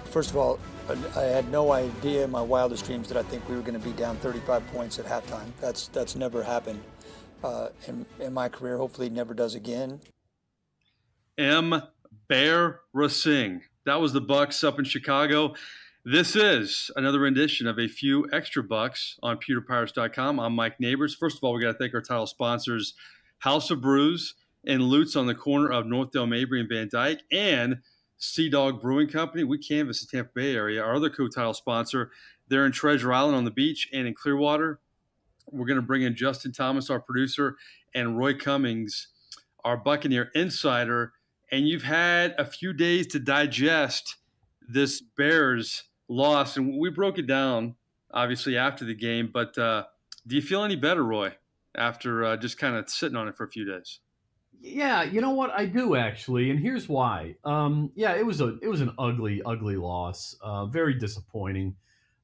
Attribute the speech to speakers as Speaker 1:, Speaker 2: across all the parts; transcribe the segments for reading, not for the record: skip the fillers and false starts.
Speaker 1: First of all, I had no idea in my wildest dreams that I think we were going to be down 35 points at halftime. That's never happened in my career. Hopefully, it never does again.
Speaker 2: Embarrassing. That was the Bucs up in Chicago. This is another rendition of A Few Extra Bucs on pewterpirates.com. I'm Mike Nabors. First of all, we got to thank our title sponsors, House of Brews and Lutz on the corner of Northdale, Mabry, and Van Dyke, and Sea Dog Brewing Company. We canvass the Tampa Bay area. Our other co-title sponsor, they're in Treasure Island on the beach and in Clearwater. We're going to bring in Justin Thomas, our producer, and Roy Cummings, our Buccaneer insider. And you've had a few days to digest this Bears loss. And we broke it down, obviously, after the game. But do you feel any better, Roy, after just kind of sitting on it for a few days?
Speaker 3: Yeah, you know what? I do actually, and here's why. Yeah, it was an ugly loss. Very disappointing,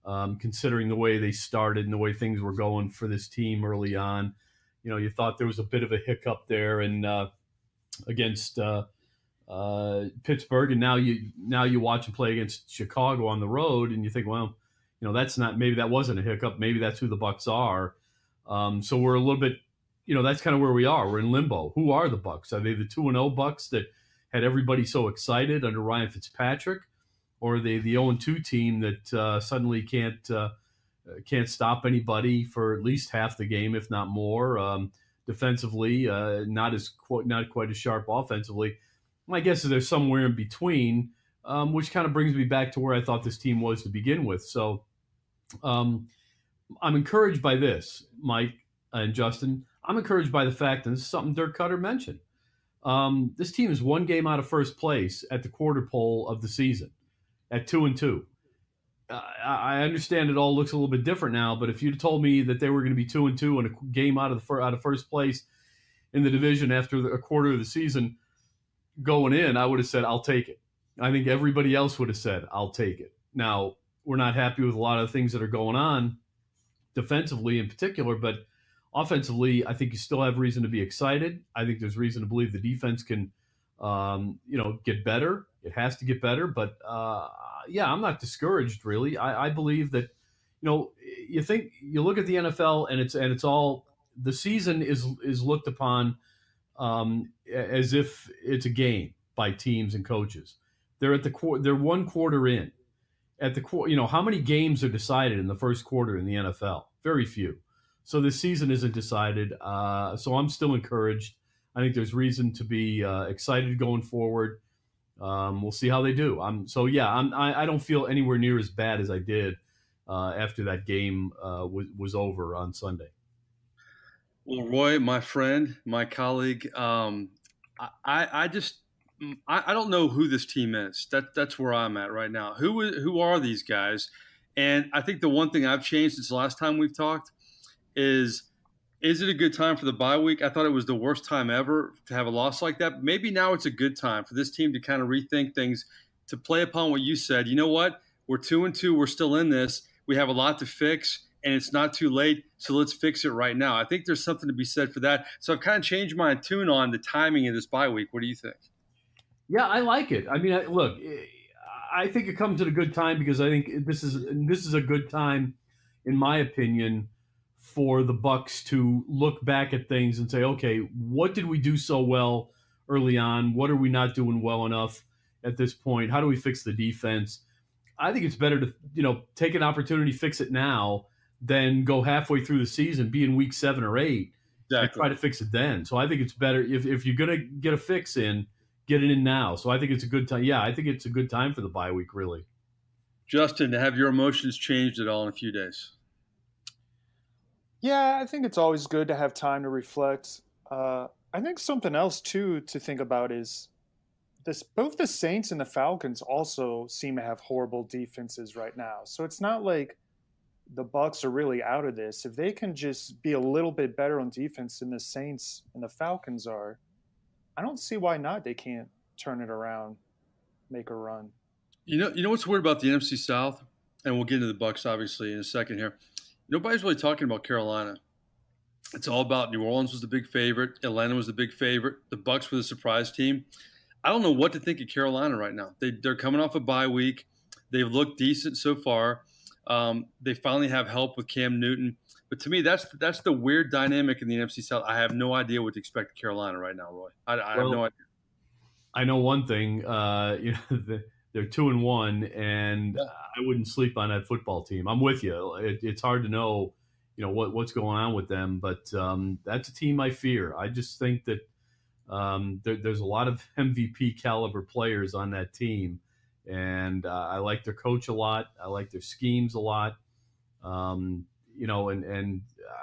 Speaker 3: considering the way they started and the way things were going for this team early on. You know, you thought there was a bit of a hiccup there, and against Pittsburgh, and now you watch them play against Chicago on the road, and you think, well, you know, maybe that wasn't a hiccup. Maybe that's who the Bucs are. So we're a little bit. You know, that's kind of where we are. We're in limbo. Who are the Bucs? Are they the 2-0 Bucs that had everybody so excited under Ryan Fitzpatrick, or are they the 0-2 team that suddenly can't stop anybody for at least half the game, if not more? Defensively, not quite as sharp offensively. My guess is they're somewhere in between, which kind of brings me back to where I thought this team was to begin with. So I'm encouraged by this, Mike and Justin. I'm encouraged by the fact, and this is something Dirk Cutter mentioned, this team is one game out of first place at the quarter pole of the season at 2-2. I understand it all looks a little bit different now, but if you'd told me that they were going to be 2-2 and a game out of first place in the division after a quarter of the season going in, I would have said, I'll take it. I think everybody else would have said, I'll take it. Now, we're not happy with a lot of things that are going on defensively in particular, but offensively, I think you still have reason to be excited. I think there's reason to believe the defense can, get better. It has to get better. But, yeah, I'm not discouraged, really. I believe that, you know, you look at the NFL and it's all – the season is looked upon as if it's a game by teams and coaches. They're one quarter in. How many games are decided in the first quarter in the NFL? Very few. So this season isn't decided. So I'm still encouraged. I think there's reason to be excited going forward. We'll see how they do. I don't feel anywhere near as bad as I did after that game was over on Sunday.
Speaker 2: Well, Roy, my friend, my colleague, I don't know who this team is. That's where I'm at right now. Who are these guys? And I think the one thing I've changed since the last time we've talked is it a good time for the bye week? I thought it was the worst time ever to have a loss like that. Maybe now it's a good time for this team to kind of rethink things, to play upon what you said. You know what? We're 2-2. We're still in this. We have a lot to fix, and it's not too late, so let's fix it right now. I think there's something to be said for that. So I've kind of changed my tune on the timing of this bye week. What do you think?
Speaker 3: Yeah, I like it. I mean, look, I think it comes at a good time because I think this is a good time, in my opinion, for the Bucs to look back at things and say, okay, what did we do so well early on? What are we not doing well enough at this point? How do we fix the defense? I think it's better to, take an opportunity, fix it now, than go halfway through the season, be in week 7 or 8, and try to fix it then. So I think it's better if you're going to get a fix in, get it in now. So I think it's a good time. Yeah, I think it's a good time for the bye week, really.
Speaker 2: Justin, have your emotions changed at all in a few days?
Speaker 4: Yeah, I think it's always good to have time to reflect. I think something else, too, to think about is this. Both the Saints and the Falcons also seem to have horrible defenses right now. So it's not like the Bucs are really out of this. If they can just be a little bit better on defense than the Saints and the Falcons are, I don't see why not. They can't turn it around, make a run.
Speaker 2: You know what's weird about the NFC South, and we'll get into the Bucs obviously in a second here. Nobody's really talking about Carolina. It's all about New Orleans was the big favorite. Atlanta was the big favorite. The Bucs were the surprise team. I don't know what to think of Carolina right now. They're coming off a bye week. They've looked decent so far. They finally have help with Cam Newton. But to me, that's the weird dynamic in the NFC South. I have no idea what to expect of Carolina right now, Roy. I have no idea.
Speaker 3: I know one thing. They're 2-1, and I wouldn't sleep on that football team. I'm with you. It's hard to know, what's going on with them, but that's a team I fear. I just think that there's a lot of MVP caliber players on that team, and I like their coach a lot. I like their schemes a lot. And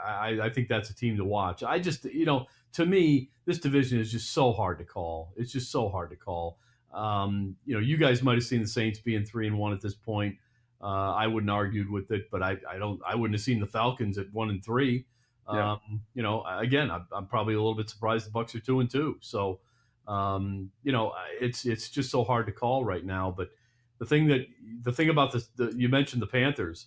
Speaker 3: I think that's a team to watch. I just, to me, this division is just so hard to call. It's just so hard to call. You guys might have seen the Saints being 3-1 at this point. I wouldn't argued with it, but I wouldn't have seen the Falcons at 1-3.
Speaker 2: Yeah.
Speaker 3: Again, I'm probably a little bit surprised the Bucs are 2-2. So, it's just so hard to call right now. But the thing about this, you mentioned the Panthers,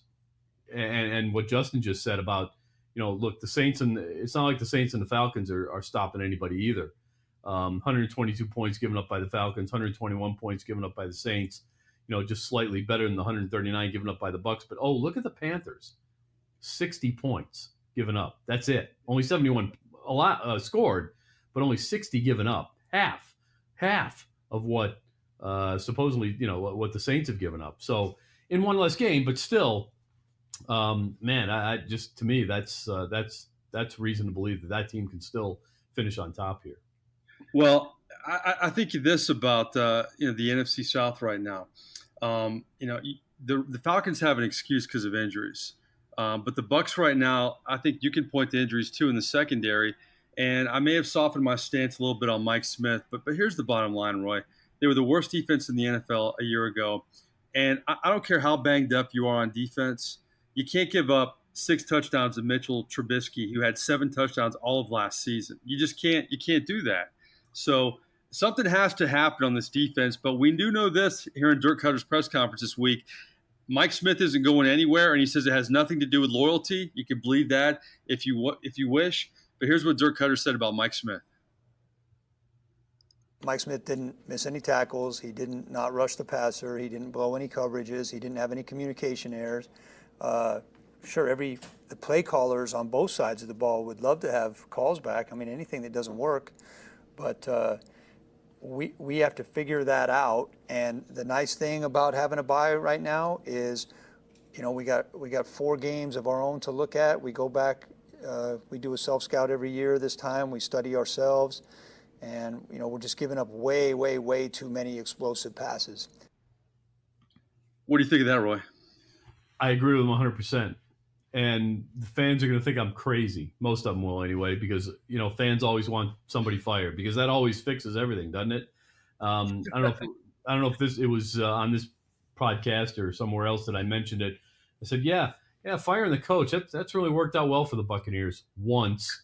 Speaker 3: and what Justin just said about, look, the Saints it's not like the Saints and the Falcons are stopping anybody either. 122 points given up by the Falcons, 121 points given up by the Saints, just slightly better than the 139 given up by the Bucs. But look at the Panthers, 60 points given up. That's it. Only 71 scored, but only 60 given up. Half of what supposedly, what the Saints have given up. So in one less game, but still, man, I just, to me, that's reason to believe that team can still finish on top here.
Speaker 2: Well, I think this about the NFC South right now. The Falcons have an excuse because of injuries, but the Bucs right now, I think you can point to injuries too in the secondary. And I may have softened my stance a little bit on Mike Smith, but here's the bottom line, Roy. They were the worst defense in the NFL a year ago, and I don't care how banged up you are on defense. You can't give up 6 touchdowns to Mitchell Trubisky, who had 7 touchdowns all of last season. You just can't. You can't do that. So something has to happen on this defense. But we do know this here in Dirk Cutter's press conference this week. Mike Smith isn't going anywhere, and he says it has nothing to do with loyalty. You can believe that if you wish. But here's what Dirk Cutter said about Mike Smith.
Speaker 1: Mike Smith didn't miss any tackles. He didn't not rush the passer. He didn't blow any coverages. He didn't have any communication errors. Sure, the play callers on both sides of the ball would love to have calls back. I mean, anything that doesn't work. But we have to figure that out. And the nice thing about having a bye right now is, we got 4 games of our own to look at. We go back. We do a self-scout every year this time. We study ourselves. And, we're just giving up way, way, way too many explosive passes.
Speaker 2: What do you think of that, Roy?
Speaker 3: I agree with him 100%. And the fans are going to think I'm crazy. Most of them will anyway, because, fans always want somebody fired because that always fixes everything, doesn't it? I don't know if it was on this podcast or somewhere else that I mentioned it. I said, yeah, firing the coach, that's really worked out well for the Buccaneers once.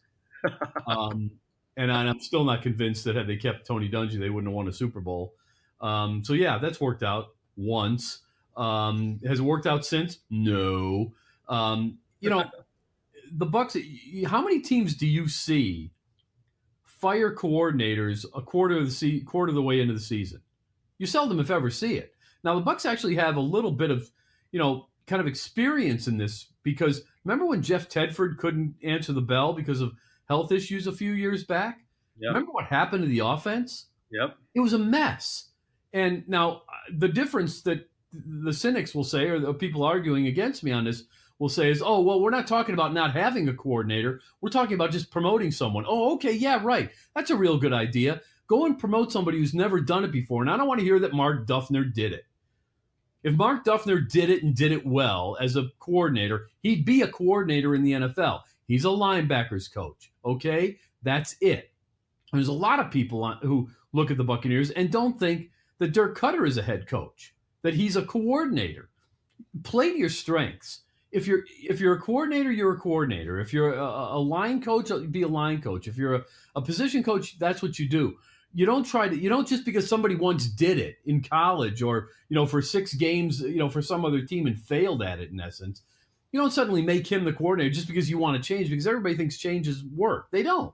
Speaker 3: And I'm still not convinced that had they kept Tony Dungy, they wouldn't have won a Super Bowl. So, yeah, that's worked out once. Has it worked out since? No. The Bucs, how many teams do you see fire coordinators a quarter of the way into the season? You seldom, if ever, see it. Now, the Bucs actually have a little bit of, kind of experience in this because remember when Jeff Tedford couldn't answer the bell because of health issues a few years back? Yep. Remember what happened to the offense?
Speaker 2: Yep.
Speaker 3: It was a mess. And now the difference that the cynics will say, or the people arguing against me on this will say is, oh, well, we're not talking about not having a coordinator. We're talking about just promoting someone. Oh, okay, yeah, right. That's a real good idea. Go and promote somebody who's never done it before. And I don't want to hear that Mark Duffner did it. If Mark Duffner did it and did it well as a coordinator, he'd be a coordinator in the NFL. He's a linebackers coach, okay? That's it. There's a lot of people who look at the Buccaneers and don't think that Dirk Cutter is a head coach, that he's a coordinator. Play to your strengths. If you're a coordinator, you're a coordinator. If you're a line coach, be a line coach. If you're a position coach, that's what you do. You don't just because somebody once did it in college or, for 6 games, for some other team and failed at it in essence, you don't suddenly make him the coordinator just because you want to change because everybody thinks changes work. They don't.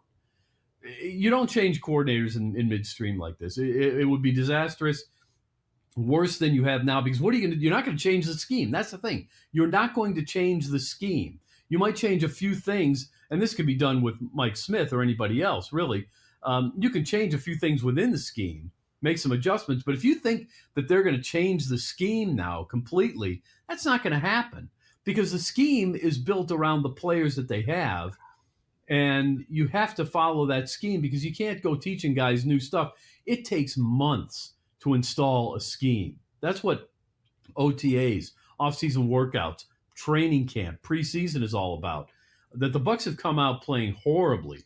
Speaker 3: You don't change coordinators in midstream like this. It would be disastrous. worse than you have now, because what are you going to do? You're not going to change the scheme. That's the thing. You're not going to change the scheme. You might change a few things, and this can be done with Mike Smith or anybody else, really. You can change a few things within the scheme, make some adjustments, but if you think that they're going to change the scheme now completely, that's not going to happen, because the scheme is built around the players that they have, and you have to follow that scheme, because you can't go teaching guys new stuff. It takes months to install a scheme. That's what OTAs, off-season workouts, training camp, preseason is all about. That the Bucs have come out playing horribly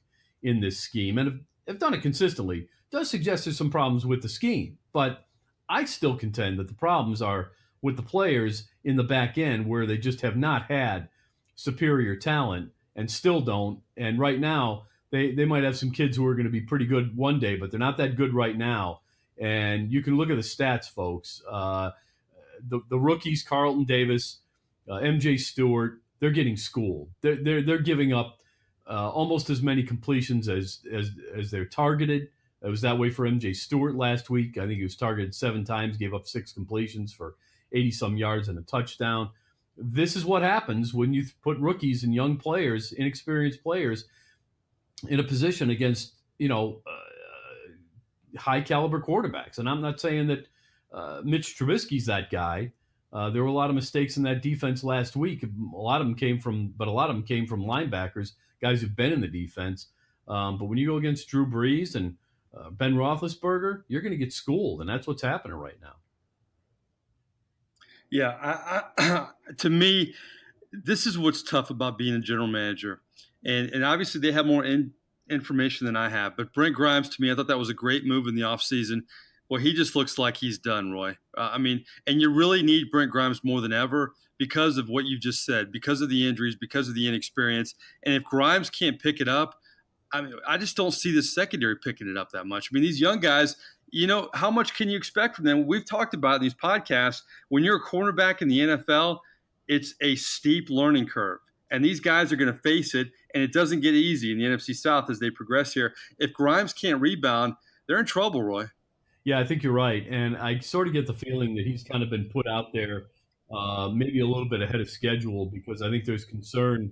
Speaker 3: in this scheme and have done it consistently does suggest there's some problems with the scheme. But I still contend that the problems are with the players in the back end, where they just have not had superior talent and still don't. And right now, they might have some kids who are going to be pretty good one day, but they're not that good right now. And you can look at the stats, folks. The rookies, Carlton Davis, MJ Stewart, they're getting schooled. They're giving up almost as many completions as they're targeted. It was that way for MJ Stewart last week. I think he was targeted 7 times, gave up 6 completions for 80-some yards and a touchdown. This is what happens when you put rookies and young players, inexperienced players, in a position against, high caliber quarterbacks. And I'm not saying that Mitch Trubisky's that guy. There were a lot of mistakes in that defense last week. A lot of them came from linebackers, guys who've been in the defense. But when you go against Drew Brees and Ben Roethlisberger, you're going to get schooled, and that's what's happening right now.
Speaker 2: Yeah, to me, this is what's tough about being a general manager. And obviously they have more information than I have. But Brent Grimes, to me, I thought that was a great move in the offseason. Well, he just looks like he's done, Roy. And you really need Brent Grimes more than ever because of what you just said, because of the injuries, because of the inexperience. And if Grimes can't pick it up, I just don't see the secondary picking it up that much. These young guys, how much can you expect from them? We've talked about in these podcasts, when you're a cornerback in the NFL, it's a steep learning curve. And these guys are going to face it, and it doesn't get easy in the NFC South as they progress here. If Grimes can't rebound, they're in trouble, Roy.
Speaker 3: Yeah, I think you're right. And I sort of get the feeling that he's kind of been put out there maybe a little bit ahead of schedule, because I think there's concern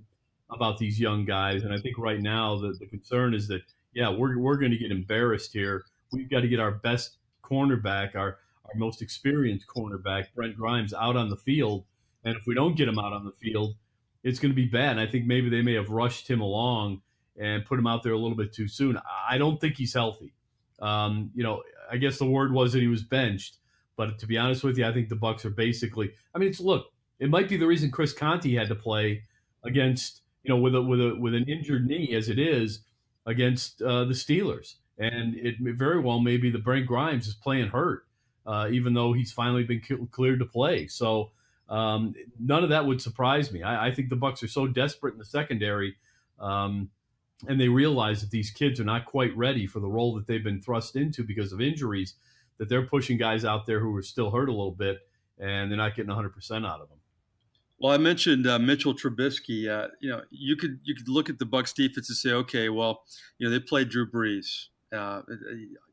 Speaker 3: about these young guys. And I think right now the concern is that, we're going to get embarrassed here. We've got to get our best cornerback, our most experienced cornerback, Brent Grimes, out on the field. And if we don't get him out on the field, it's going to be bad. And I think maybe they may have rushed him along and put him out there a little bit too soon. I don't think he's healthy. I guess the word was that he was benched. But to be honest with you, I think the Bucs are basically – it might be the reason Chris Conte had to play against – with an injured knee as it is against the Steelers. And it very well may be that Brent Grimes is playing hurt, even though he's finally been cleared to play. So none of that would surprise me. I think the Bucs are so desperate in the secondary, and they realize that these kids are not quite ready for the role that they've been thrust into because of injuries, that they're pushing guys out there who are still hurt a little bit, and they're not getting 100% out of them.
Speaker 2: Well, I mentioned Mitchell Trubisky. You could look at the Bucs defense and say, okay, well, they played Drew Brees,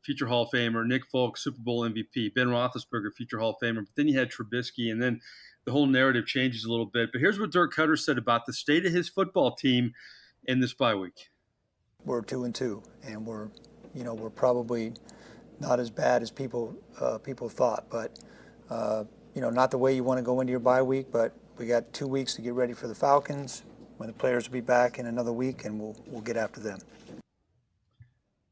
Speaker 2: future Hall of Famer, Nick Folk, Super Bowl MVP, Ben Roethlisberger, future Hall of Famer. But then you had Trubisky, and then the whole narrative changes a little bit. But here's what Dirk Cutter said about the state of his football team in this bye week.
Speaker 1: We're 2-2, and we're probably not as bad as people thought, but not the way you want to go into your bye week. But we got 2 weeks to get ready for the Falcons, when the players will be back in another week, and we'll get after them.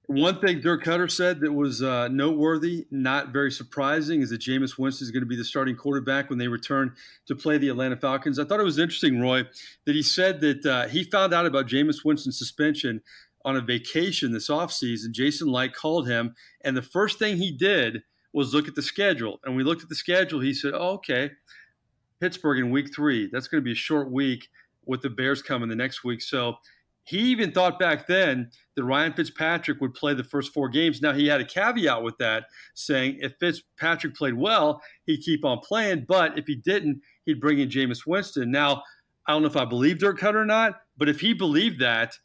Speaker 2: One thing Dirk Cutter said that was noteworthy, not very surprising, is that Jameis Winston is going to be the starting quarterback when they return to play the Atlanta Falcons. I thought it was interesting, Roy, that he said that he found out about Jameis Winston's suspension on a vacation this offseason. Jason Light called him, and the first thing he did was look at the schedule. And we looked at the schedule. He said, okay, Pittsburgh in week 3. That's going to be a short week with the Bears coming the next week. So he even thought back then that Ryan Fitzpatrick would play the first 4 games. Now, he had a caveat with that, saying if Fitzpatrick played well, he'd keep on playing. But if he didn't, he'd bring in Jameis Winston. Now, I don't know if I believe Dirk Cutter or not, but if he believed that,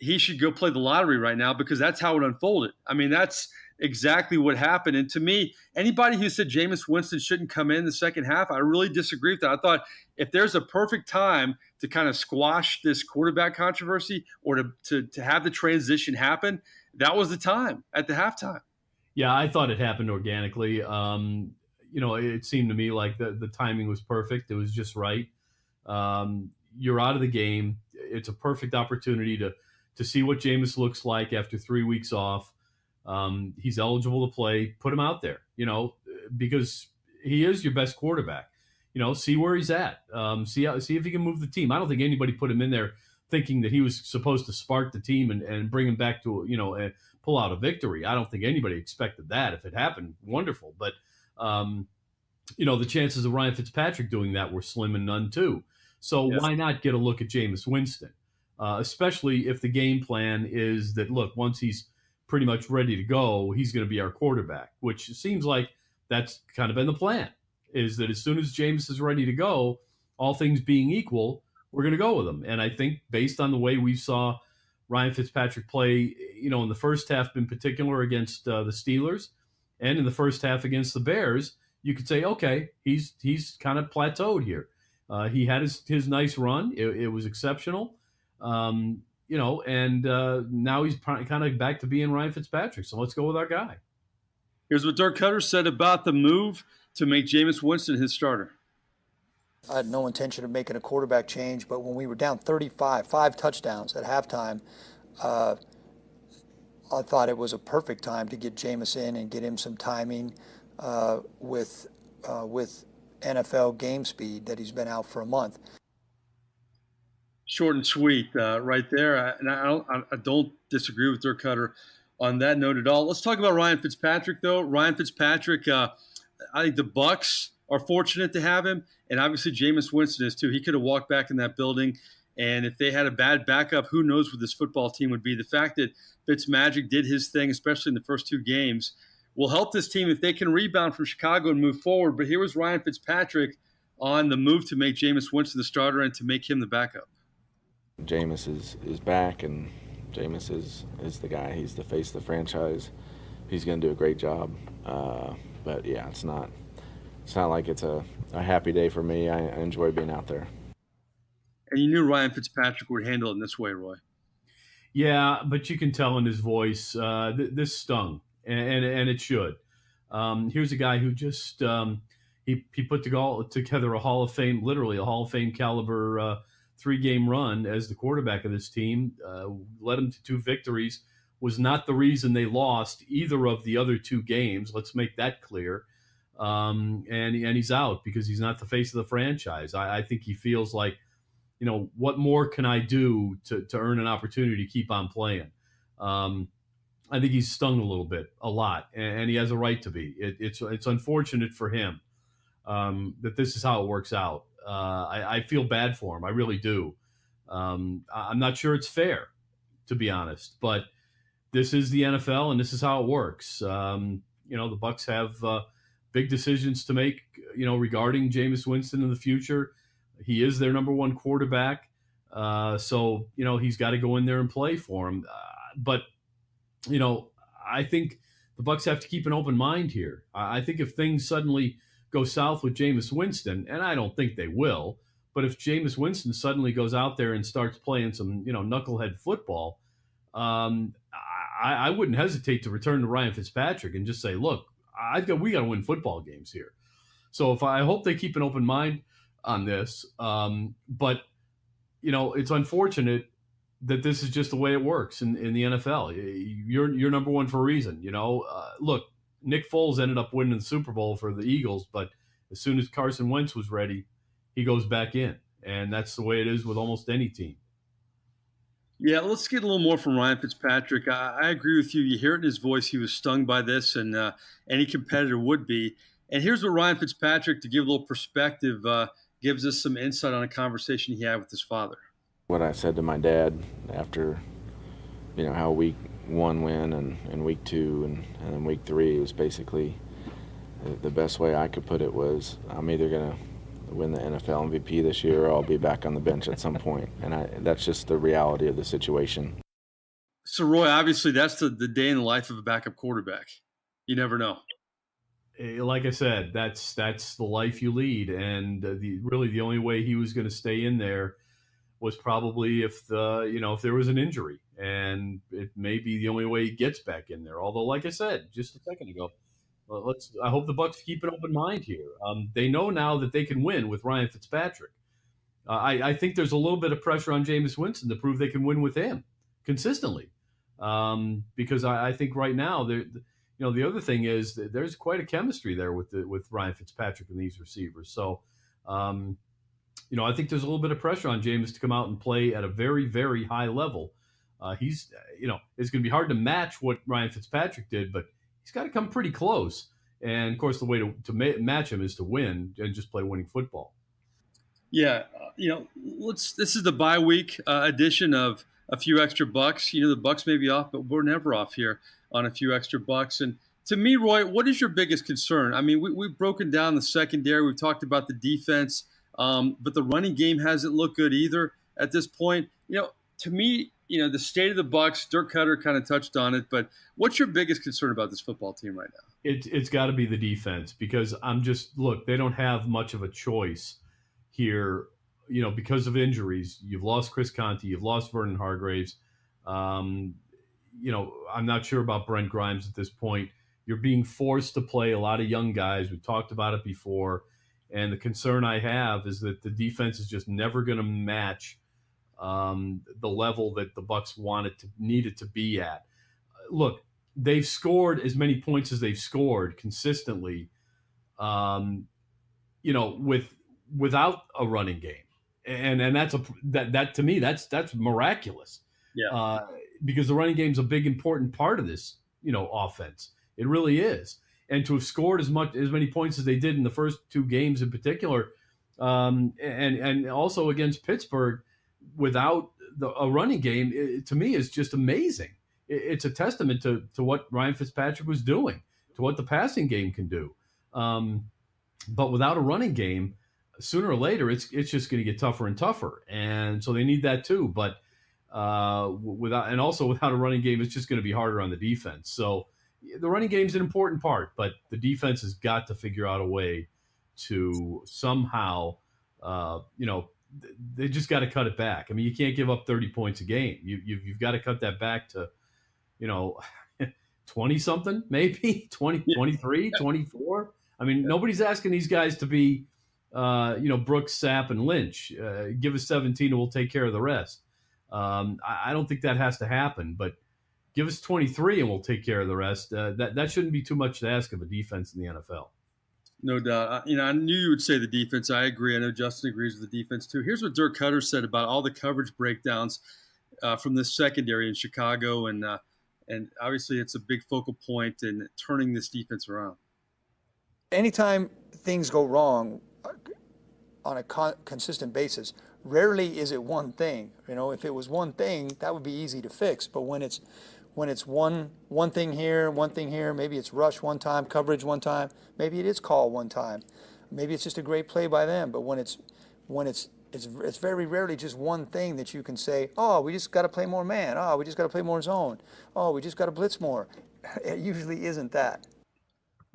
Speaker 2: he should go play the lottery right now because that's how it unfolded. I mean, that's exactly what happened. And to me, anybody who said Jameis Winston shouldn't come in the second half, I really disagree with that. I thought if there's a perfect time to kind of squash this quarterback controversy or to have the transition happen, that was the time at the halftime.
Speaker 3: Yeah, I thought it happened organically. It seemed to me like the timing was perfect. It was just right. You're out of the game. It's a perfect opportunity to see what Jameis looks like after 3 weeks off. He's eligible to play. Put him out there, because he is your best quarterback. See where he's at. See if he can move the team. I don't think anybody put him in there thinking that he was supposed to spark the team and bring him back to pull out a victory. I don't think anybody expected that. If it happened, wonderful. But the chances of Ryan Fitzpatrick doing that were slim and none too. So Why not get a look at Jameis Winston, especially if the game plan is that, look, once he's pretty much ready to go, he's going to be our quarterback, which seems like that's kind of been the plan, is that as soon as Jameis is ready to go, all things being equal, we're going to go with him. And I think based on the way we saw Ryan Fitzpatrick play, in the first half in particular against the Steelers and in the first half against the Bears, you could say, okay, he's kind of plateaued here. He had his nice run. It was exceptional. And now he's kind of back to being Ryan Fitzpatrick. So let's go with our guy.
Speaker 2: Here's what Dirk Cutter said about the move to make Jameis Winston his starter.
Speaker 1: I had no intention of making a quarterback change, but when we were down 35, 5 touchdowns at halftime, I thought it was a perfect time to get Jameis in and get him some timing with NFL game speed that he's been out for a month.
Speaker 2: Short and sweet, right there. I don't disagree with Dirk Cutter on that note at all. Let's talk about Ryan Fitzpatrick, though. Ryan Fitzpatrick, I think the Bucs are fortunate to have him, and obviously Jameis Winston is too. He could have walked back in that building, and if they had a bad backup, who knows what this football team would be. The fact that Fitzmagic did his thing, especially in the first 2 games, will help this team if they can rebound from Chicago and move forward. But here was Ryan Fitzpatrick on the move to make Jameis Winston the starter and to make him the backup.
Speaker 5: Jameis is back, and Jameis is the guy. He's the face of the franchise. He's going to do a great job. But yeah, it's not like it's a happy day for me. I enjoy being out there.
Speaker 2: And you knew Ryan Fitzpatrick would handle it in this way, Roy.
Speaker 3: Yeah, but you can tell in his voice this stung, and it should. Here's a guy who just he put together a Hall of Fame, literally a Hall of Fame caliber 3-game run as the quarterback of this team, led them to 2 victories, was not the reason they lost either of the other 2 games. Let's make that clear. And he's out because he's not the face of the franchise. I think he feels like, what more can I do to earn an opportunity to keep on playing? I think he's stung a lot, and he has a right to be. It's unfortunate for him that this is how it works out. I feel bad for him. I really do. I'm not sure it's fair, to be honest, but this is the NFL and this is how it works. The Bucs have big decisions to make, regarding Jameis Winston in the future. He is their number 1 quarterback. So he's got to go in there and play for him. But I think the Bucs have to keep an open mind here. I think if things suddenly go south with Jameis Winston, and I don't think they will, but if Jameis Winston suddenly goes out there and starts playing some, knucklehead football, I wouldn't hesitate to return to Ryan Fitzpatrick and just say, look, we got to win football games here. So I hope they keep an open mind on this. But it's unfortunate that this is just the way it works in the NFL. You're number 1 for a reason. Look, Nick Foles ended up winning the Super Bowl for the Eagles, but as soon as Carson Wentz was ready, he goes back in. And that's the way it is with almost any team.
Speaker 2: Yeah, let's get a little more from Ryan Fitzpatrick. I agree with you. You hear it in his voice. He was stung by this, and any competitor would be. And here's what Ryan Fitzpatrick, to give a little perspective, gives us some insight on a conversation he had with his father.
Speaker 5: What I said to my dad after, how week 1 went and week 2 and then week 3 was basically the best way I could put it was I'm either going to win the NFL MVP this year or I'll be back on the bench at some point. And that's just the reality of the situation.
Speaker 2: So, Roy, obviously, that's the day in the life of a backup quarterback. You never know.
Speaker 3: Like I said, that's the life you lead, and really the only way he was going to stay in there was probably if if there was an injury, and it may be the only way he gets back in there. Although, like I said just a second ago, I hope the Bucs keep an open mind here. They know now that they can win with Ryan Fitzpatrick. I think there's a little bit of pressure on Jameis Winston to prove they can win with him consistently, because I think right now the other thing is that there's quite a chemistry there with Ryan Fitzpatrick and these receivers. So, I think there's a little bit of pressure on Jameis to come out and play at a very, very high level. It's going to be hard to match what Ryan Fitzpatrick did, but he's got to come pretty close. And of course, the way to match him is to win and just play winning football.
Speaker 2: Yeah, this is the bye week edition of A Few Extra Bucs. The Bucs may be off, but we're never off here on A Few Extra Bucs. And to me, Roy, what is your biggest concern? I mean, we've broken down the secondary. We've talked about the defense, but the running game hasn't looked good either at this point. To me, the state of the Bucs, Dirk Cutter kind of touched on it, but what's your biggest concern about this football team right now?
Speaker 3: It's got to be the defense, because they don't have much of a choice here, because of injuries. You've lost Chris Conte, you've lost Vernon Hargraves. I'm not sure about Brent Grimes at this point. You're being forced to play a lot of young guys. We've talked about it before. And the concern I have is that the defense is just never going to match the level that the Bucs needed to be at. Look, they've scored as many points as they've scored consistently, without a running game, and that to me that's miraculous.
Speaker 2: Yeah.
Speaker 3: Because the running game is a big important part of this offense. It really is, and to have scored as many points as they did in the first two games in particular, and also against Pittsburgh without a running game, to me is just amazing. It's a testament to what Ryan Fitzpatrick was doing, to what the passing game can do. But without a running game, sooner or later, it's just going to get tougher and tougher, and so they need that too. But without a running game, it's just going to be harder on the defense. So the running game is an important part, but the defense has got to figure out a way to somehow, they just got to cut it back. I mean, you can't give up 30 points a game. You've got to cut that back to 20 something, maybe 20, 23, 24. I mean, nobody's asking these guys to be, Brooks, Sapp, and Lynch. Give us 17 and we'll take care of the rest. I don't think that has to happen, but give us 23 and we'll take care of the rest. That shouldn't be too much to ask of a defense in the NFL.
Speaker 2: No doubt. I knew you would say the defense. I agree. I know Justin agrees with the defense too. Here's what Dirk Cutter said about all the coverage breakdowns from this secondary in Chicago, and obviously it's a big focal point in turning this defense around.
Speaker 1: Anytime things go wrong on a consistent basis, rarely is it one thing. If it was one thing, that would be easy to fix. But when it's one thing here, maybe it's rush one time, coverage one time, maybe it is call one time, maybe it's just a great play by them. But when it's very rarely just one thing that you can say, oh, we just got to play more man. Oh, we just got to play more zone. Oh, we just got to blitz more. It usually isn't that.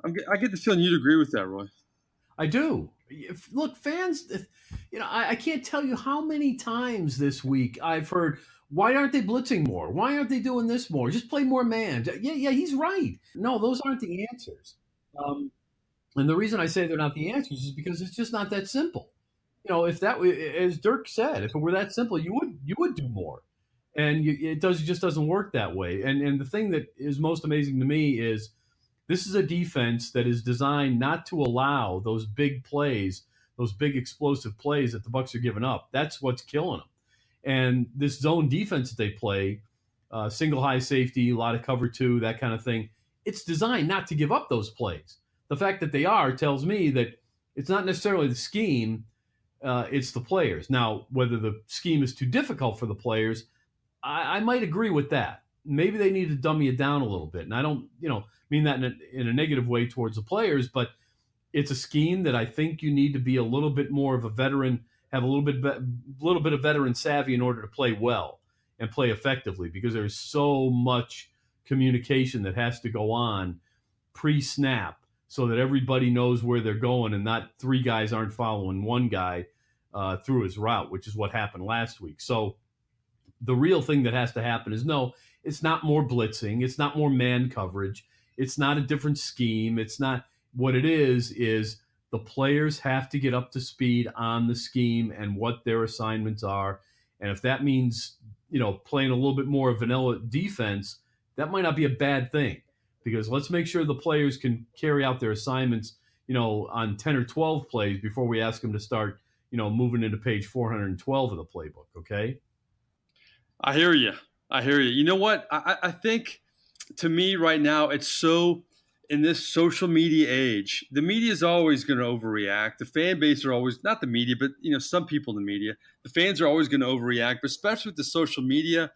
Speaker 2: I get the feeling you'd agree with that, Roy.
Speaker 3: I do. Look, fans, I can't tell you how many times this week I've heard, why aren't they blitzing more? Why aren't they doing this more? Just play more man. Yeah, he's right. No, those aren't the answers. And the reason I say they're not the answers is because it's just not that simple. If that, as Dirk said, if it were that simple, you would do more. And it just doesn't work that way. And the thing that is most amazing to me is this is a defense that is designed not to allow those big plays, those big explosive plays that the Bucs are giving up. That's what's killing them. And this zone defense that they play, single high safety, a lot of cover two, that kind of thing, it's designed not to give up those plays. The fact that they are tells me that it's not necessarily the scheme, it's the players. Now, whether the scheme is too difficult for the players, I might agree with that. Maybe they need to dummy it down a little bit. And I don't, mean that in a negative way towards the players, but it's a scheme that I think you need to be a little bit more of a veteran, have a little bit of veteran savvy in order to play well. and play effectively, because there's so much communication that has to go on pre-snap so that everybody knows where they're going and not three guys aren't following one guy through his route, which is what happened last week. So the real thing that has to happen is, no, it's not more blitzing. It's not more man coverage. It's not a different scheme. It's not. What it is the players have to get up to speed on the scheme and what their assignments are. And if that means, playing a little bit more vanilla defense, that might not be a bad thing, because let's make sure the players can carry out their assignments, on 10 or 12 plays before we ask them to start, moving into page 412 of the playbook. Okay.
Speaker 2: I hear you. You know what? I think, to me right now, it's so, in this social media age, the media is always going to overreact. The fan base are always, not the media, but some people in the media, the fans are always going to overreact, but especially with the social media.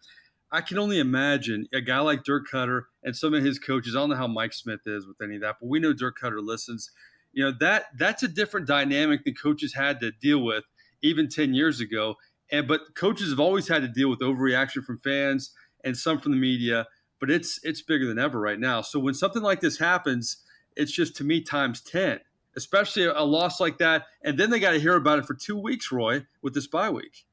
Speaker 2: I can only imagine a guy like Dirk Cutter and some of his coaches. I don't know how Mike Smith is with any of that, but we know Dirk Cutter listens. That's a different dynamic than coaches had to deal with even 10 years ago. But coaches have always had to deal with overreaction from fans and some from the media, but it's bigger than ever right now. So when something like this happens, it's just, to me, times 10, especially a loss like that. And then they got to hear about it for 2 weeks, Roy, with this bye week.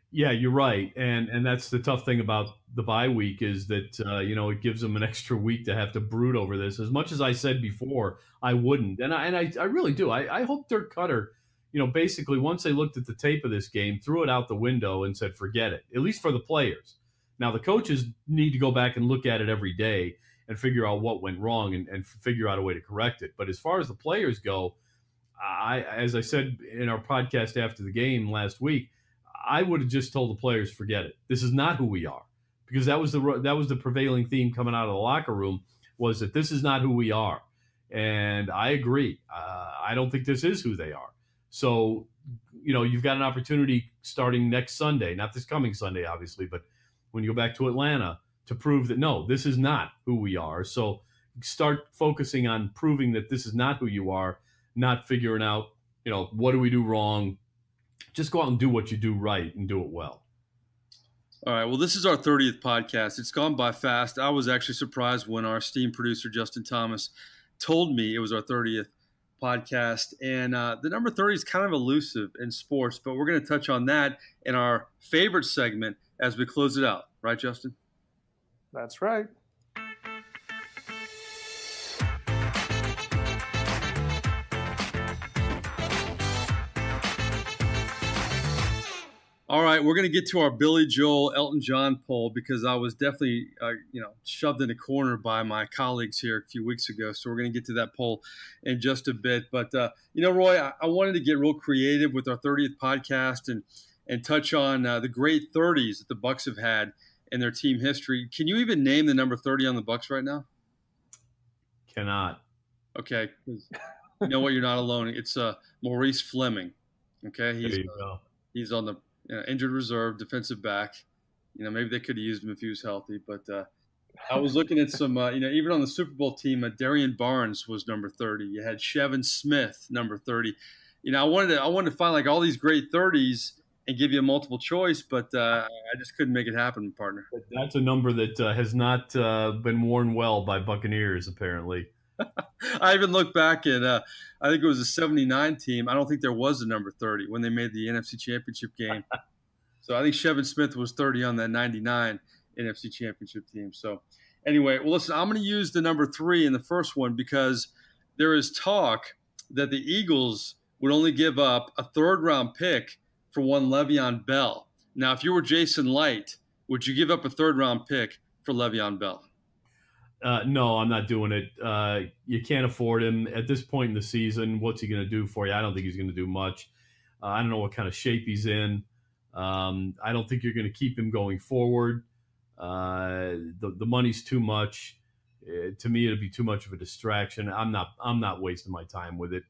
Speaker 3: Yeah, you're right. And that's the tough thing about the bye week, is that, it gives them an extra week to have to brood over this. As much as I said before, I wouldn't. And I really do. I hope Dirk Cutter, basically, once they looked at the tape of this game, threw it out the window and said, forget it, at least for the players. Now, the coaches need to go back and look at it every day and figure out what went wrong and figure out a way to correct it. But as far as the players go, as I said in our podcast after the game last week, I would have just told the players, forget it. This is not who we are, because that was the prevailing theme coming out of the locker room, was that this is not who we are. And I agree. I don't think this is who they are. So, you've got an opportunity starting next Sunday, not this coming Sunday, obviously, but when you go back to Atlanta, to prove that, no, this is not who we are. So start focusing on proving that this is not who you are, not figuring out, what do we do wrong? Just go out and do what you do right and do it well.
Speaker 2: All right. Well, this is our 30th podcast. It's gone by fast. I was actually surprised when our esteemed producer, Justin Thomas, told me it was our 30th podcast. And the number 30 is kind of elusive in sports, but we're going to touch on that in our favorite segment as we close it out. Right, Justin?
Speaker 4: That's right.
Speaker 2: All right, we're going to get to our Billy Joel, Elton John poll, because I was definitely, shoved in a corner by my colleagues here a few weeks ago. So we're going to get to that poll in just a bit. But, Roy, I wanted to get real creative with our 30th podcast and touch on the great 30s that the Bucs have had in their team history. Can you even name the number 30 on the Bucs right now?
Speaker 3: Cannot.
Speaker 2: Okay. You know what? You're not alone. It's Maurice Fleming. Okay.
Speaker 3: There you go.
Speaker 2: He's on the injured reserve defensive back. Maybe they could have used him if he was healthy, but I was looking at some, even on the Super Bowl team, Darian Barnes was number 30. You had Shevin Smith, number 30. I wanted to find like all these great 30s and give you a multiple choice, but I just couldn't make it happen, partner.
Speaker 3: That's a number that has not been worn well by Buccaneers, apparently.
Speaker 2: I even looked back at, I think it was a 79 team. I don't think there was a number 30 when they made the NFC Championship game. So I think Shevin Smith was 30 on that 99 NFC Championship team. So anyway, well, listen, I'm going to use the number 3 in the first one because there is talk that the Eagles would only give up a third-round pick for one Le'Veon Bell. Now, if you were Jason Light, would you give up a third-round pick for Le'Veon Bell?
Speaker 3: No, I'm not doing it. You can't afford him at this point in the season. What's he going to do for you? I don't think he's going to do much. I don't know what kind of shape he's in. I don't think you're going to keep him going forward. The money's too much. To me, it'd be too much of a distraction. I'm not wasting my time with it.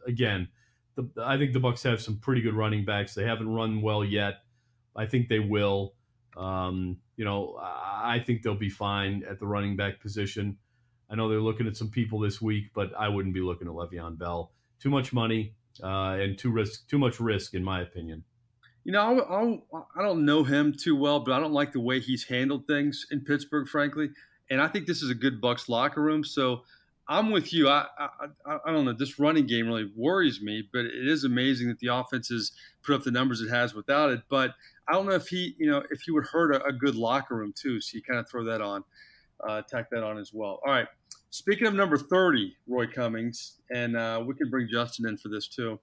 Speaker 3: Again, I think the Bucs have some pretty good running backs. They haven't run well yet. I think they will. I think they'll be fine at the running back position. I know they're looking at some people this week, but I wouldn't be looking at Le'Veon Bell. Too much money and too much risk, in my opinion.
Speaker 2: I don't know him too well, but I don't like the way he's handled things in Pittsburgh, frankly. And I think this is a good Bucs locker room. So I'm with you. I don't know. This running game really worries me, but it is amazing that the offense has put up the numbers it has without it. But I don't know if if he would hurt a good locker room too. So you kind of throw that on, tack that on as well. All right. Speaking of number 30, Roy Cummings, and we can bring Justin in for this too.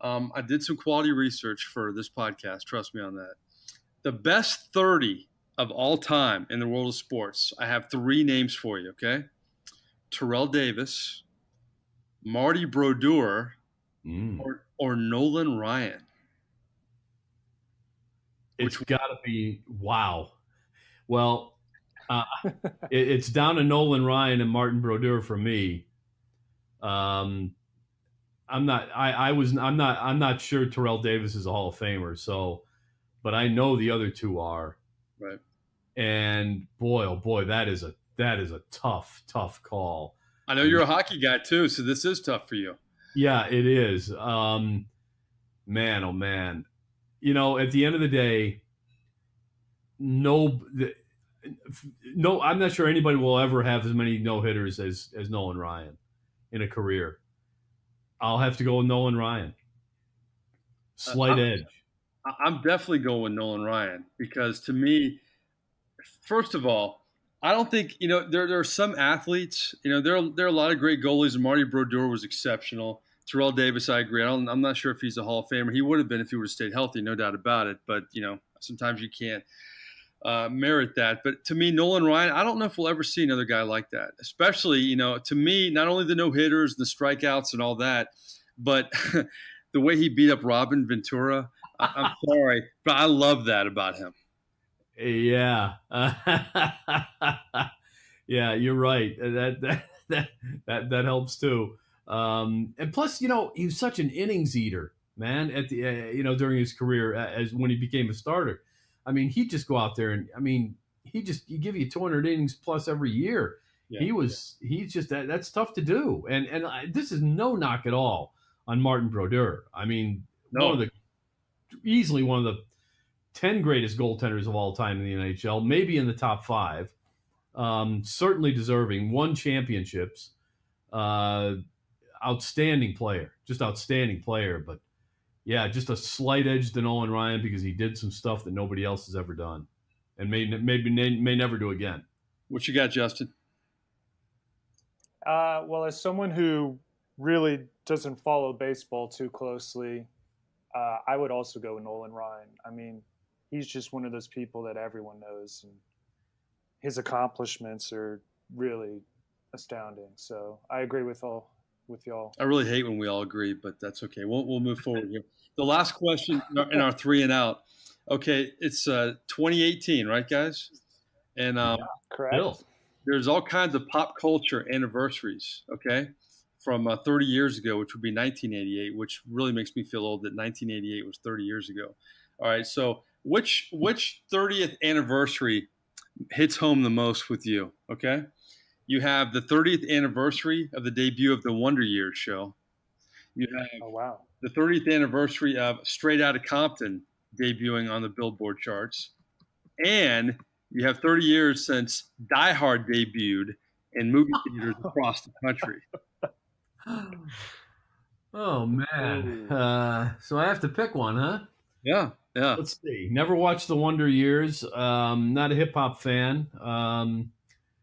Speaker 2: I did some quality research for this podcast. Trust me on that. The best 30 of all time in the world of sports. I have 3 names for you, okay? Terrell Davis, Marty Brodeur, or Nolan Ryan.
Speaker 3: It's got to be wow. Well, it's down to Nolan Ryan and Martin Brodeur for me. I'm not sure Terrell Davis is a Hall of Famer, but I know the other 2 are.
Speaker 2: Right.
Speaker 3: And boy, oh boy, that is a tough call.
Speaker 2: I know you're a hockey guy too, so this is tough for you.
Speaker 3: Yeah, it is. Man, oh man. At the end of the day, no, I'm not sure anybody will ever have as many no-hitters as Nolan Ryan in a career. I'll have to go with Nolan Ryan. Slight edge.
Speaker 2: I'm definitely going with Nolan Ryan because to me, first of all, I don't think, there are some athletes, there are a lot of great goalies, and Marty Brodeur was exceptional. Terrell Davis, I agree. I'm not sure if he's a Hall of Famer. He would have been if he would have stayed healthy, no doubt about it. But, sometimes you can't merit that. But to me, Nolan Ryan, I don't know if we'll ever see another guy like that. Especially, to me, not only the no-hitters, the strikeouts and all that, but the way he beat up Robin Ventura, I'm sorry, but I love that about him.
Speaker 3: Yeah. Yeah, you're right. That helps too. And plus, he was such an innings eater, man, at the during his career as when he became a starter. I mean, he'd just go out there and he'd give you 200 innings plus every year. Yeah, he's just that's tough to do. And this is no knock at all on Martin Brodeur. I mean, easily one of the 10 greatest goaltenders of all time in the NHL, maybe in the top 5. Certainly deserving. Won championships. Outstanding player. But yeah, just a slight edge to Nolan Ryan because he did some stuff that nobody else has ever done, and may never do again.
Speaker 2: What you got, Justin?
Speaker 4: Well, as someone who really doesn't follow baseball too closely, I would also go with Nolan Ryan. I mean, he's just one of those people that everyone knows, and his accomplishments are really astounding. So I agree with y'all.
Speaker 2: I really hate when we all agree, but that's okay. We'll move forward here. The last question in our 3 and out. Okay, it's 2018, right, guys? And
Speaker 4: correct.
Speaker 2: There's all kinds of pop culture anniversaries. Okay, from 30 years ago, which would be 1988, which really makes me feel old that 1988 was 30 years ago. All right, so which 30th anniversary hits home the most with you? Okay. You have the 30th anniversary of the debut of the Wonder Years show. You have the 30th anniversary of Straight Outta Compton debuting on the Billboard charts. And you have 30 years since Die Hard debuted in movie theaters across the country.
Speaker 3: Oh, man. So I have to pick one, huh?
Speaker 2: Yeah.
Speaker 3: Let's see. Never watched the Wonder Years. Not a hip-hop fan.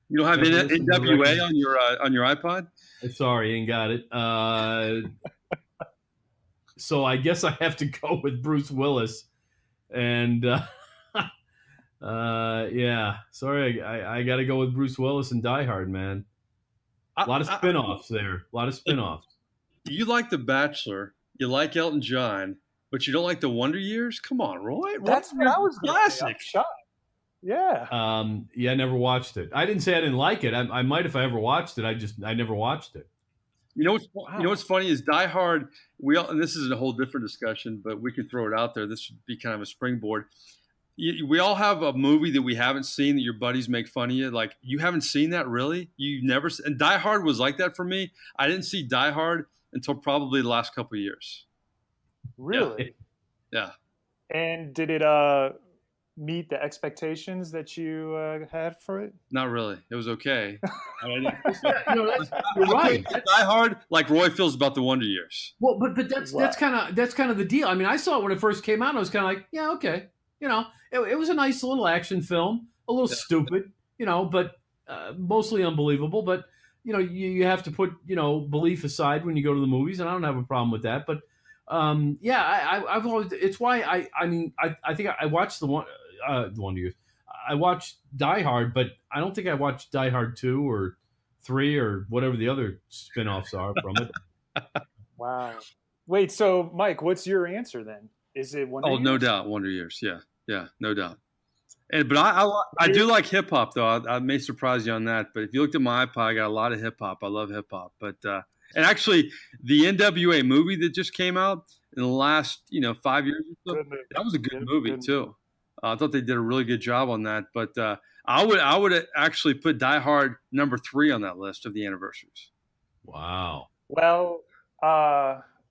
Speaker 2: You don't have NWA on your iPod?
Speaker 3: Sorry, ain't got it. So I guess I have to go with Bruce Willis, and yeah. Sorry, I got to go with Bruce Willis and Die Hard, man. A lot of spinoffs there. A lot of spinoffs.
Speaker 2: You like The Bachelor, you like Elton John, but you don't like the Wonder Years? Come on, Roy.
Speaker 4: That's what I was
Speaker 2: classic.
Speaker 4: Yeah.
Speaker 3: Yeah, I never watched it. I didn't say I didn't like it. I might if I ever watched it. I never watched it.
Speaker 2: You know what's funny is Die Hard. And this is a whole different discussion, but we can throw it out there. This would be kind of a springboard. We all have a movie that we haven't seen that your buddies make fun of you. Like, you haven't seen that, really? You never? And Die Hard was like that for me. I didn't see Die Hard until probably the last couple of years.
Speaker 4: Really?
Speaker 2: Yeah.
Speaker 4: And did it meet the expectations that you had for it?
Speaker 2: Not really. It was okay.
Speaker 3: You're right.
Speaker 2: Die Hard, like Roy feels about the Wonder Years.
Speaker 3: Well, but that's kind of the deal. I mean, I saw it when it first came out. And I was kind of like, yeah, okay. It was a nice little action film, a little stupid, but mostly unbelievable. But you have to put belief aside when you go to the movies, and I don't have a problem with that. But I've always. It's why I think I watched the Wonder Years. I watched Die Hard, but I don't think I watched Die Hard 2 or 3 or whatever the other spin-offs are from it.
Speaker 4: Wow. Wait, so Mike, what's your answer then? Is it Wonder Years?
Speaker 2: No doubt, Wonder Years. Yeah, no doubt. But I do like hip hop though. I may surprise you on that. But if you looked at my iPod, I got a lot of hip hop. I love hip hop. But and actually, the NWA movie that just came out in the last 5 years or so, that was a good movie too. I thought they did a really good job on that. But I would actually put Die Hard number 3 on that list of the anniversaries.
Speaker 3: Wow.
Speaker 4: Well,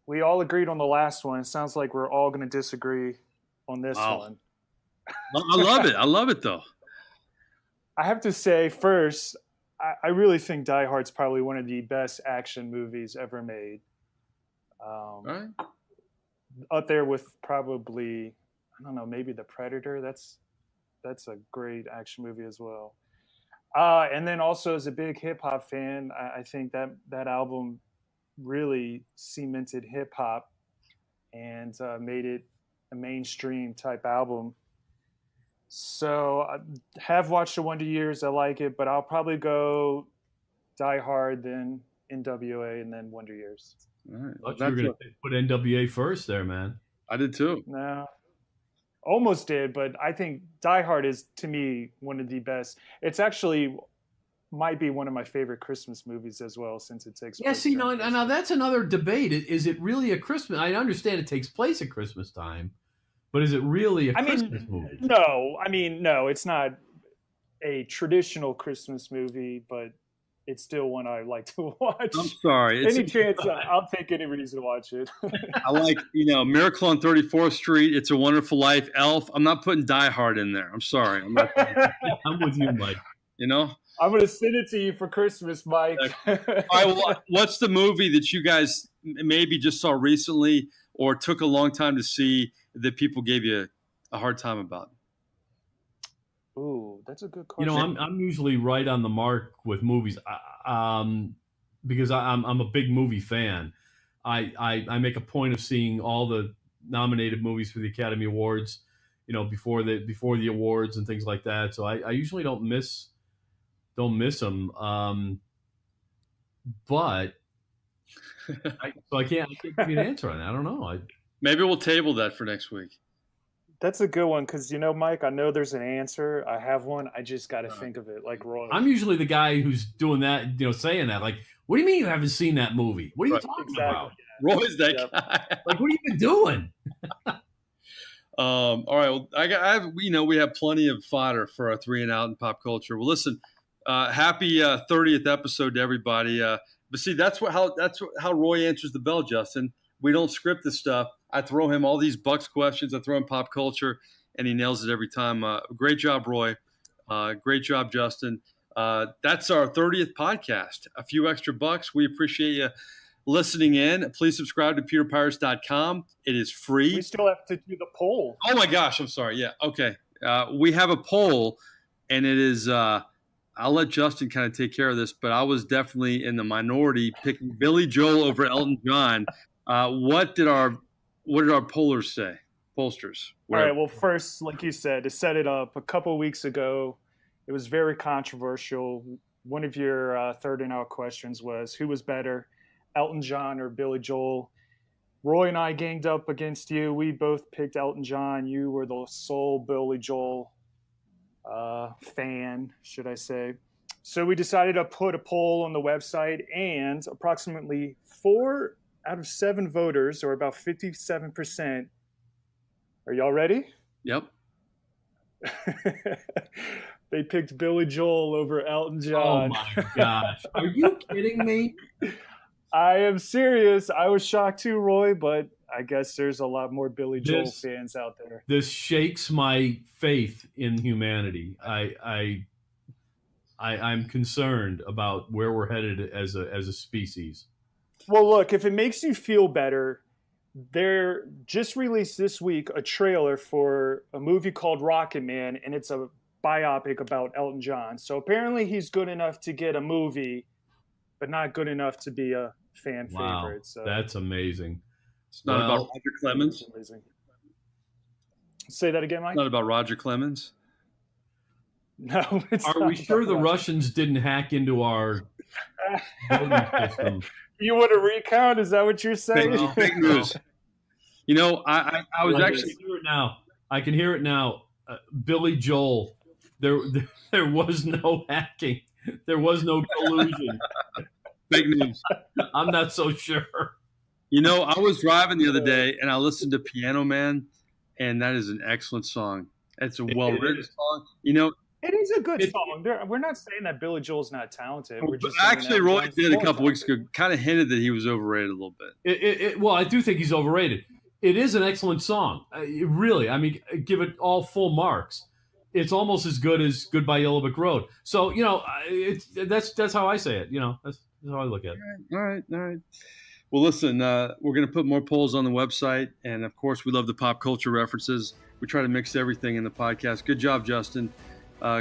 Speaker 4: we all agreed on the last one. It sounds like we're all going to disagree on this one.
Speaker 2: I love it. I love it though.
Speaker 4: I have to say first, I really think Die Hard's probably one of the best action movies ever made.
Speaker 2: All right.
Speaker 4: Up there with probably, I don't know, maybe The Predator. That's a great action movie as well. And then also as a big hip hop fan, I think that album really cemented hip hop and made it a mainstream type album. So I have watched The Wonder Years. I like it, but I'll probably go Die Hard, then NWA, and then Wonder Years.
Speaker 2: All right.
Speaker 3: I thought you were going to put NWA first there, man.
Speaker 2: I did too.
Speaker 4: No, almost did, but I think Die Hard is, to me, one of the best. It's actually might be one of my favorite Christmas movies as well, since it takes place.
Speaker 3: Yeah, see, now that's another debate. Is it really a Christmas? I understand it takes place at Christmas time. But is it really a Christmas movie?
Speaker 4: No, it's not a traditional Christmas movie, but it's still one I like to watch.
Speaker 2: I'm sorry.
Speaker 4: Any chance, I'll take any reason to watch it.
Speaker 2: I like, Miracle on 34th Street, It's a Wonderful Life, Elf. I'm not putting Die Hard in there. I'm sorry. I'm
Speaker 3: with you, Mike.
Speaker 4: I'm going to send it to you for Christmas, Mike.
Speaker 2: All right, well, what's the movie that you guys maybe just saw recently or took a long time to see that people gave you a hard time about?
Speaker 4: Ooh, that's a good question.
Speaker 3: I'm usually right on the mark with movies, because I'm a big movie fan. I make a point of seeing all the nominated movies for the Academy Awards, before the awards and things like that. So I usually don't miss them. But I can't give you an answer on that. I don't know.
Speaker 2: Maybe we'll table that for next week.
Speaker 4: That's a good one because, Mike, I know there's an answer. I have one. I just got to think of it like Roy.
Speaker 3: I'm usually the guy who's doing that, saying that. Like, what do you mean you haven't seen that movie? What are you talking about?
Speaker 2: Roy's that guy.
Speaker 3: Like, what have you been doing?
Speaker 2: All right. Well, we have plenty of fodder for our 3 and Out in pop culture. Well, listen, happy 30th episode to everybody. But see, that's how Roy answers the bell, Justin. We don't script this stuff. I throw him all these Bucs questions. I throw him pop culture, and he nails it every time. Great job, Roy. Great job, Justin. That's our 30th podcast, A Few Extra Bucs. We appreciate you listening in. Please subscribe to pewterpirates.com. It is free.
Speaker 4: We still have to do the poll.
Speaker 2: Oh, my gosh. I'm sorry. Yeah. Okay. We have a poll, and it is I'll let Justin kind of take care of this, but I was definitely in the minority picking Billy Joel over Elton John. What did our pollsters say? Pollsters.
Speaker 4: All right. Well, first, like you said, to set it up, a couple of weeks ago, it was very controversial. One of your 3rd and Out questions was, who was better, Elton John or Billy Joel? Roy and I ganged up against you. We both picked Elton John. You were the sole Billy Joel fan, should I say. So we decided to put a poll on the website, and approximately 4 out of 7 voters, or about 57%. Are y'all ready?
Speaker 2: Yep.
Speaker 4: They picked Billy Joel over Elton John.
Speaker 3: Oh my gosh. Are you kidding me?
Speaker 4: I am serious. I was shocked too, Roy, but I guess there's a lot more Billy Joel
Speaker 3: This-
Speaker 4: fans out there.
Speaker 3: This shakes my faith in humanity. I'm concerned about where we're headed as a species.
Speaker 4: Well, look, if it makes you feel better, they're just released this week a trailer for a movie called Rocket Man, and it's a biopic about Elton John. So apparently he's good enough to get a movie, but not good enough to be a fan
Speaker 3: Wow,
Speaker 4: favorite. So
Speaker 3: that's amazing.
Speaker 2: It's not
Speaker 3: Well-
Speaker 2: about Roger Clemens.
Speaker 4: that's amazing. Say that again, Mike?
Speaker 2: It's not about Roger Clemens.
Speaker 4: No, it's
Speaker 3: Are
Speaker 4: not
Speaker 3: we sure
Speaker 4: about
Speaker 3: the
Speaker 4: that.
Speaker 3: Russians didn't hack into our voting system?
Speaker 4: You want a recount? Is that what you're saying?
Speaker 3: No.
Speaker 2: Fake news. You know, I was
Speaker 3: I
Speaker 2: actually
Speaker 3: can hear it now. I can hear it now. Billy Joel. There was no hacking. There was no collusion.
Speaker 2: fake news.
Speaker 3: I'm not so sure.
Speaker 2: You know, I was driving the other day and I listened to Piano Man, and that is an excellent song. It's a well-written
Speaker 3: is.
Speaker 2: song. You know,
Speaker 4: It is a good
Speaker 3: It-
Speaker 4: song. We're not saying that Billy Joel's not talented. We're just
Speaker 2: actually,
Speaker 4: saying that
Speaker 2: Roy
Speaker 4: John's
Speaker 2: did a
Speaker 4: more
Speaker 2: couple weeks
Speaker 4: talented.
Speaker 2: ago, kind of hinted that he was overrated a little bit.
Speaker 3: Well, I do think he's overrated. It is an excellent song. Really, I mean, give it all full marks. It's almost as good as Goodbye Yellow Brick Road. So, you know, that's how I say it. You know, that's how I look at it.
Speaker 2: All right. Well, listen, we're going to put more polls on the website. And, of course, we love the pop culture references. We try to mix everything in the podcast. Good job, Justin.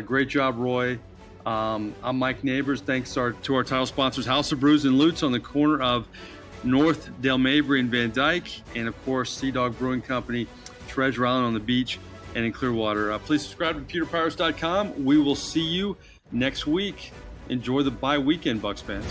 Speaker 2: Great job, Roy. I'm Mike Nabors. Thanks to our title sponsors, House of Brews and Lutes on the corner of North Del Mabry and Van Dyke. And, of course, Sea Dog Brewing Company, Treasure Island on the beach and in Clearwater. Please subscribe to pewterpirates.com. We will see you next week. Enjoy the bye weekend, Bucs fans.